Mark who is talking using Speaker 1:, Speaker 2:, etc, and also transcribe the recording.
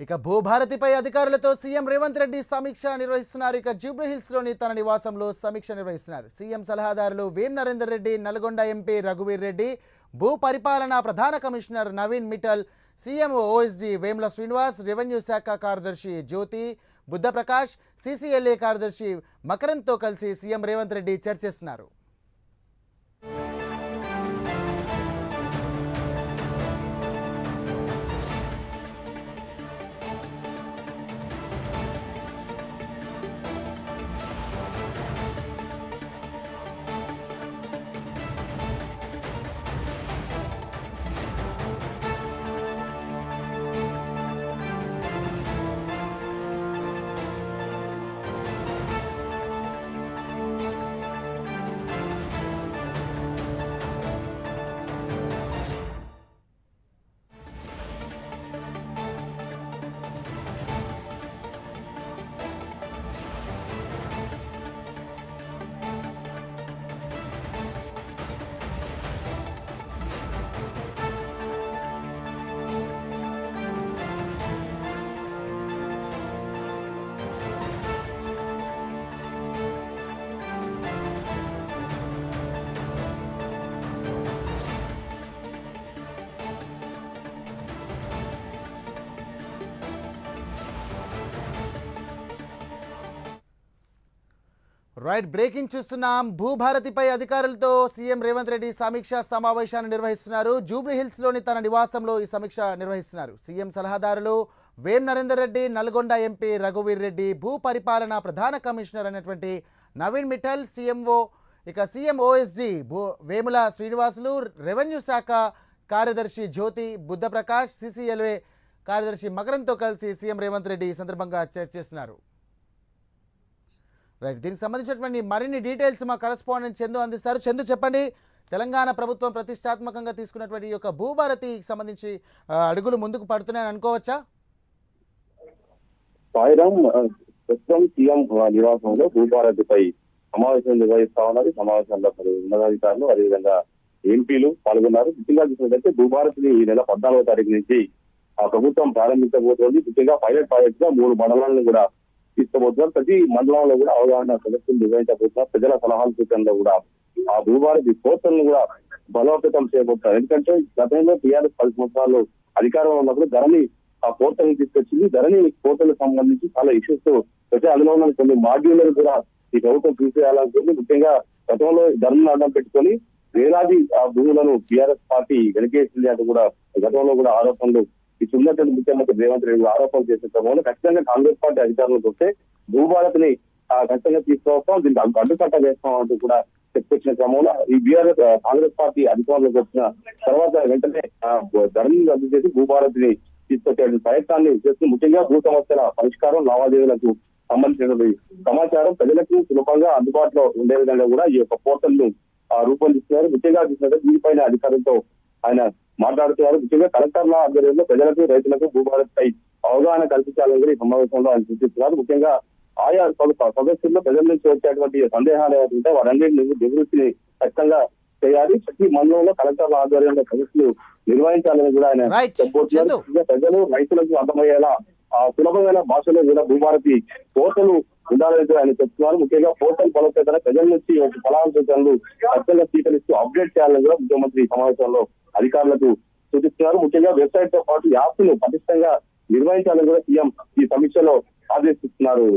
Speaker 1: ఇక భూభారతిపై అధికారులతో సీఎం రేవంత్ రెడ్డి సమీక్ష నిర్వహిస్తున్నారు. ఇక జూబ్లీహిల్స్ లోని తన నివాసంలో సమీక్ష నిర్వహిస్తున్నారు. సీఎం సలహాదారులు వేం నరేందర్ రెడ్డి, నల్గొండ ఎంపీ రఘువీర్ రెడ్డి, భూ పరిపాలన ప్రధాన commissioner Naveen Mittal, CM OSD Vemula Srinivas, revenue శాఖ కార్యదర్శి జ్యోతి బుద్ధప్రకాష్, సీసీఎల్ఏ కార్యదర్శి మకరంతో కలిసి సీఎం రేవంత్ రెడ్డి చర్చిస్తున్నారు. రైట్, బ్రేకింగ్ చూస్తున్నాం. భూభారతిపై అధికారులతో సీఎం రేవంత్ రెడ్డి సమీక్షా సమావేశాన్ని నిర్వహిస్తున్నారు. జూబ్లీహిల్స్ లోని తన నివాసంలో ఈ సమీక్ష నిర్వహిస్తున్నారు. సీఎం సలహాదారులు వేం నరేందర్ రెడ్డి, నల్గొండ ఎంపీ రఘువీర్ రెడ్డి, భూ పరిపాలన ప్రధాన కమిషనర్ అయినటువంటి Naveen Mittal, CM OSG Vemula Srinivasulu, revenue శాఖ కార్యదర్శి జ్యోతి బుద్ధప్రకాష్, సీసీఎల్ఏ కార్యదర్శి మకరంతో కలిసి సీఎం రేవంత్ రెడ్డి ఈ సందర్భంగా చర్చిస్తున్నారు. రైట్, దీనికి సంబంధించినటువంటి మరిన్ని డీటెయిల్స్ మా కరెస్పాండెంట్ చందు అందిస్తారు. చందు, చెప్పండి, తెలంగాణ ప్రభుత్వం ప్రతిష్టాత్మకంగా తీసుకున్నటువంటి ఈ యొక్క భూభారతికి సంబంధించి అడుగులు ముందుకు పడుతున్నాయని అనుకోవచ్చా?
Speaker 2: ప్రస్తుతం సీఎం నివాసంలో భూభారతిపై సమావేశం నిర్వహిస్తా ఉన్నారు. సమావేశంలో ఉన్నతాధికారులు అదేవిధంగా ఎంపీలు పాల్గొన్నారు. ముఖ్యంగా చూసినట్లయితే భూభారతిని ఈ నెల 14వ తారీఖు నుంచి ప్రభుత్వం ప్రారంభించబోతోంది. ముఖ్యంగా పైలట్ ప్రాజెక్ట్ గా 3 మండలాలను కూడా తీసుకోబోతున్నారు. ప్రతి మండలంలో కూడా అవగాహన సదస్సులు నిర్వహించబోతున్నారు. ప్రజల సలహాల సూచనలో కూడా ఆ భూభారతి పోర్టల్ ను కూడా బలోపేతం చేయబోతున్నారు. ఎందుకంటే గతంలో టీఆర్ఎస్ 10 సంవత్సరాలు అధికారంలో ఉన్నప్పుడు ధరణి ఆ పోర్టల్ ని తీసుకొచ్చింది. ధరణి పోర్టల్ సంబంధించి చాలా ఇష్యూస్ ప్రతి అందులో ఉన్న కొన్ని మాడ్యూల్లను కూడా ఈ ప్రభుత్వం తీసేయాలనుకుంది. ముఖ్యంగా గతంలో ధరణిని అడ్డం పెట్టుకొని వేలాది భూములను టీఆర్ఎస్ పార్టీ వెనకేసింది అంటూ కూడా గతంలో కూడా ఆరోపణలు ఉన్నటువంటి ముఖ్యమంత్రి రేవంత్ రెడ్డి ఆరోపణలు చేసే క్రమంలో ఖచ్చితంగా కాంగ్రెస్ పార్టీ అధికారులకు వస్తే భూభారతిని ఖచ్చితంగా తీసుకువస్తాం, దీనికి అడ్డుకట్ట వేస్తాం అంటూ కూడా చెప్పుకొచ్చిన క్రమంలో ఈ బీఆర్ఎస్ కాంగ్రెస్ పార్టీ అధికారులకు వచ్చిన తర్వాత వెంటనే ధరణిని రద్దు చేసి భూభారతిని తీసుకొచ్చే ప్రయత్నాన్ని చేస్తూ ముఖ్యంగా భూ సమస్యల పరిష్కారం, లావాదేవీలకు సంబంధించినటువంటి సమాచారం ప్రజలకు సులభంగా అందుబాటులో ఉండే విధంగా కూడా ఈ యొక్క పోర్టల్ ను రూపొందిస్తున్నారు. ముఖ్యంగా చూసినట్టు దీనిపైన అధికారులతో ఆయన మాట్లాడుతున్నారు. ముఖ్యంగా కలెక్టర్ల ఆధ్వర్యంలో ప్రజలకు, రైతులకు భూభారతిపై అవగాహన కల్పించాలని కూడా ఈ సమావేశంలో ఆయన సూచిస్తున్నారు. ముఖ్యంగా ఆయా సదస్సుల్లో ప్రజల నుంచి వచ్చేటువంటి సందేహాలు ఏవైతే వారన్నింటినీ నివృత్తిని ఖచ్చితంగా చేయాలి. ప్రతి మండలంలో కలెక్టర్ల ఆధ్వర్యంలో సదస్సులు నిర్వహించాలని కూడా ఆయన చెప్పబోతున్నారు. ప్రజలు, రైతులకు అర్థమయ్యేలా సులభమైన భాషలో కూడా భూభారతి పోర్టల్ ఉండాలని ఆయన చెప్తున్నారు. ముఖ్యంగా పోర్టల్ బలోపేతన ప్రజల నుంచి సలహా సూచనలు ఖచ్చితంగా స్వీకరిస్తూ అప్డేట్ చేయాలని కూడా ముఖ్యమంత్రి సమావేశంలో అధికారులకు సూచిస్తున్నారు. ముఖ్యంగా వెబ్సైట్ తో పాటు యాప్ ను పటిష్టంగా నిర్వహించాలని కూడా సీఎం ఈ సమీక్షలో ఆదేశిస్తున్నారు.